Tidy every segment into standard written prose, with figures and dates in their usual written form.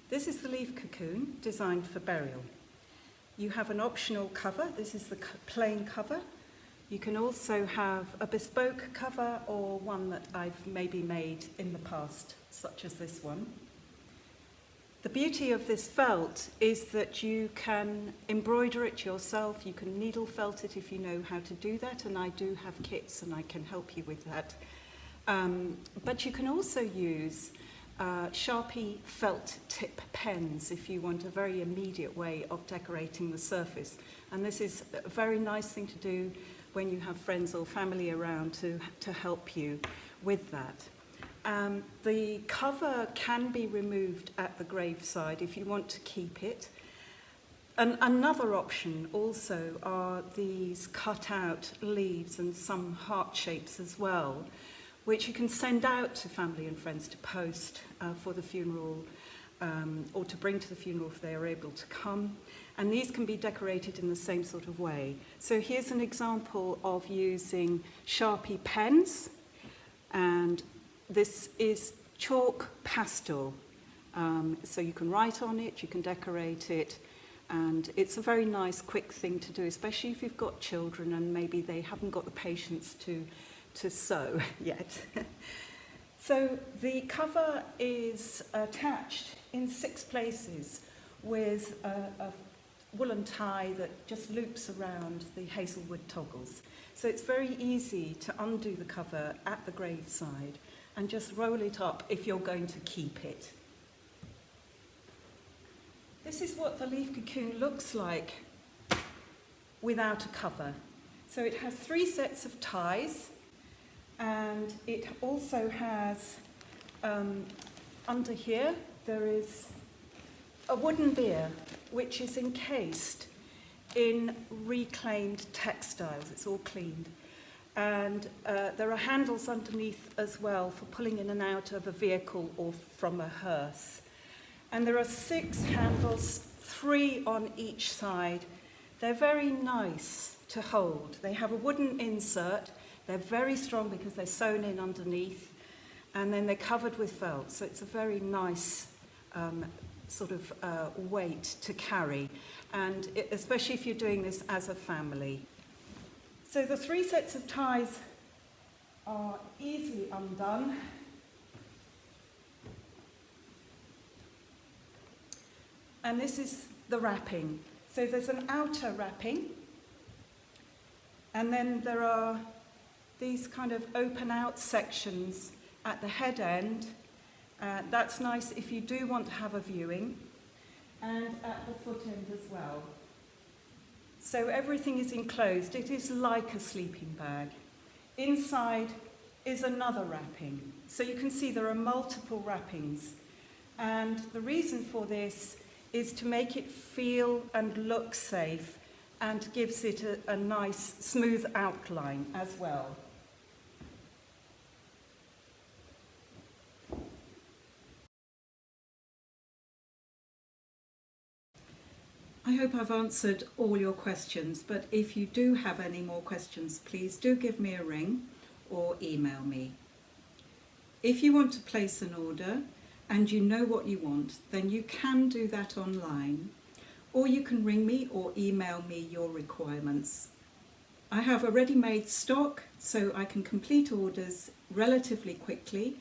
This is the Leafcocoon, designed for burial. You have an optional cover. This is the plain cover. You can also have a bespoke cover or one that I've maybe made in the past, such as this one. The beauty of this felt is that you can embroider it yourself. You can needle felt it if you know how to do that, and I do have kits and I can help you with that. But you can also use Sharpie felt tip pens if you want a very immediate way of decorating the surface. And this is a very nice thing to do when you have friends or family around to help you with that. The cover can be removed at the graveside if you want to keep it. Another option also are these cut out leaves and some heart shapes as well, which you can send out to family and friends to post for the funeral or to bring to the funeral if they are able to come. And these can be decorated in the same sort of way. So here's an example of using Sharpie pens, and this is chalk pastel. So you can write on it, you can decorate it, and it's a very nice, quick thing to do, especially if you've got children and maybe they haven't got the patience to sew yet. So the cover is attached in 6 places with a woolen tie that just loops around the hazelwood toggles. So it's very easy to undo the cover at the graveside and just roll it up if you're going to keep it. This is what the Leafcocoon looks like without a cover. So it has 3 sets of ties, and it also has, under here, there is a wooden bier which is encased in reclaimed textiles. It's all cleaned. And there are handles underneath as well for pulling in and out of a vehicle or from a hearse. And there are 6 handles, 3 on each side. They're very nice to hold. They have a wooden insert. They're very strong because they're sewn in underneath, and then they're covered with felt. So it's a very nice sort of weight to carry, and especially if you're doing this as a family. So the 3 sets of ties are easily undone. And this is the wrapping. So there's an outer wrapping, and then there are these kind of open out sections at the head end. That's nice if you do want to have a viewing, and at the foot end as well. So everything is enclosed. It is like a sleeping bag. Inside is another wrapping. So you can see there are multiple wrappings. And the reason for this is to make it feel and look safe, and gives it a nice smooth outline as well. I hope I've answered all your questions, but if you do have any more questions, please do give me a ring or email me. If you want to place an order and you know what you want, then you can do that online, or you can ring me or email me your requirements. I have a ready-made stock, so I can complete orders relatively quickly,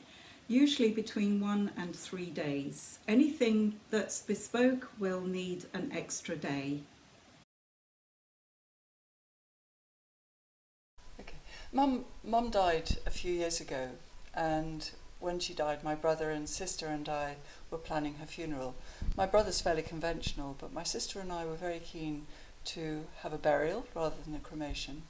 usually between 1 and 3 days. Anything that's bespoke will need an extra day. Okay. Mum died a few years ago, and when she died, my brother and sister and I were planning her funeral. My brother's fairly conventional, but my sister and I were very keen to have a burial rather than a cremation.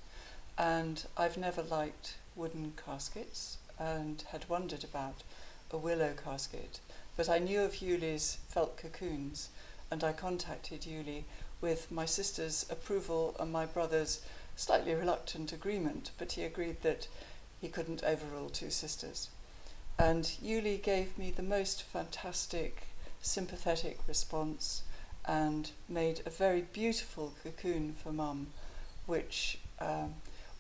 And I've never liked wooden caskets and had wondered about a willow casket. But I knew of Yuli's felt cocoons, and I contacted Yuli with my sister's approval and my brother's slightly reluctant agreement, but he agreed that he couldn't overrule 2 sisters. And Yuli gave me the most fantastic, sympathetic response and made a very beautiful cocoon for Mum, which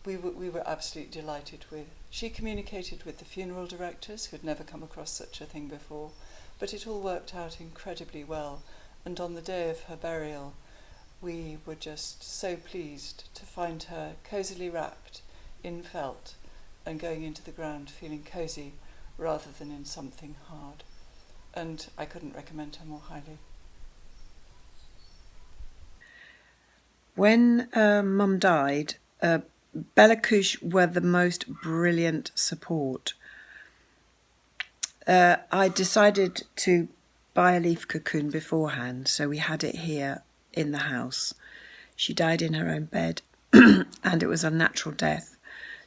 we were absolutely delighted with. She communicated with the funeral directors, who'd never come across such a thing before, But it all worked out incredibly well, and on the day of her burial, we were just so pleased to find her cosily wrapped in felt and going into the ground feeling cosy rather than in something hard. And I couldn't recommend her more highly. When Mum died, Bellacouche were the most brilliant support. I decided to buy a Leafcocoon beforehand, so we had it here in the house. She died in her own bed, and it was a natural death,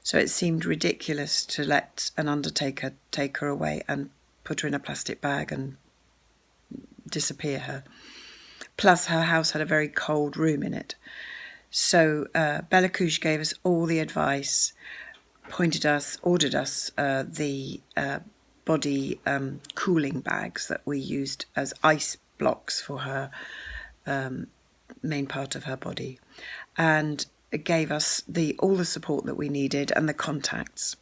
so it seemed ridiculous to let an undertaker take her away and put her in a plastic bag and disappear her. Plus, her house had a very cold room in it. So Bellacouche gave us all the advice, ordered us the body cooling bags that we used as ice blocks for her main part of her body, and gave us all the support that we needed and the contacts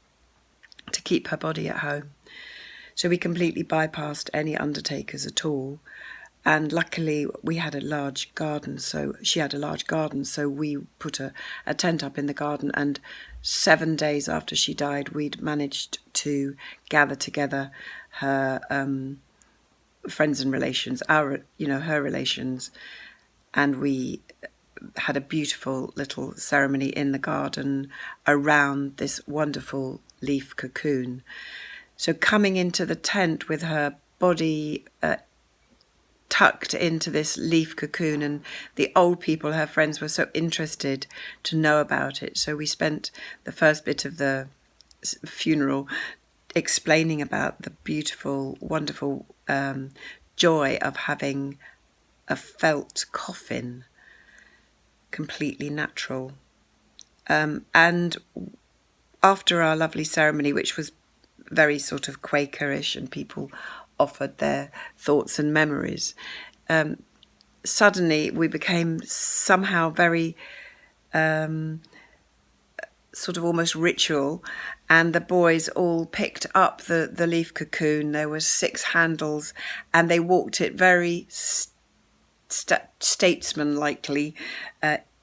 to keep her body at home. So we completely bypassed any undertakers at all. And luckily we had a large garden, so she had a large garden, so we put a tent up in the garden, and 7 days after she died, we'd managed to gather together her friends and relations, her relations, and we had a beautiful little ceremony in the garden around this wonderful leaf cocoon. So coming into the tent with her body tucked into this leaf cocoon, and the old people, her friends, were so interested to know about it. So we spent the first bit of the funeral explaining about the beautiful, wonderful joy of having a felt coffin, completely natural. And after our lovely ceremony, which was very sort of Quakerish, and people offered their thoughts and memories, suddenly we became somehow very sort of almost ritual, and the boys all picked up the leaf cocoon. There were 6 handles, and they walked it very statesmanlikely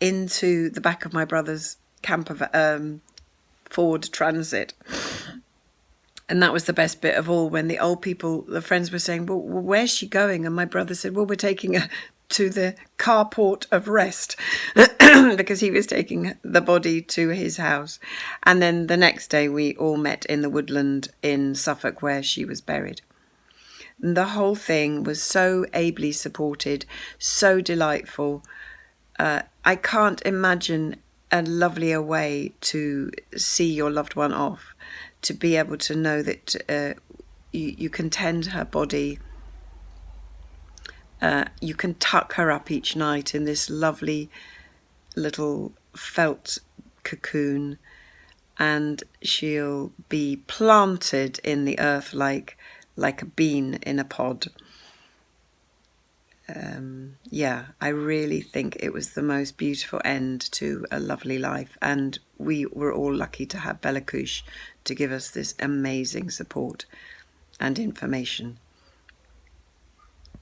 into the back of my brother's camper Ford Transit. And that was the best bit of all, when the old people, the friends, were saying, well, where's she going? And my brother said, well, we're taking her to the carport of rest, because he was taking the body to his house. And then the next day we all met in the woodland in Suffolk where she was buried. And the whole thing was so ably supported, so delightful. I can't imagine a lovelier way to see your loved one off, to be able to know that you can tend her body, you can tuck her up each night in this lovely little felt cocoon, and she'll be planted in the earth like a bean in a pod. I really think it was the most beautiful end to a lovely life, and we were all lucky to have Bellacouche to give us this amazing support and information.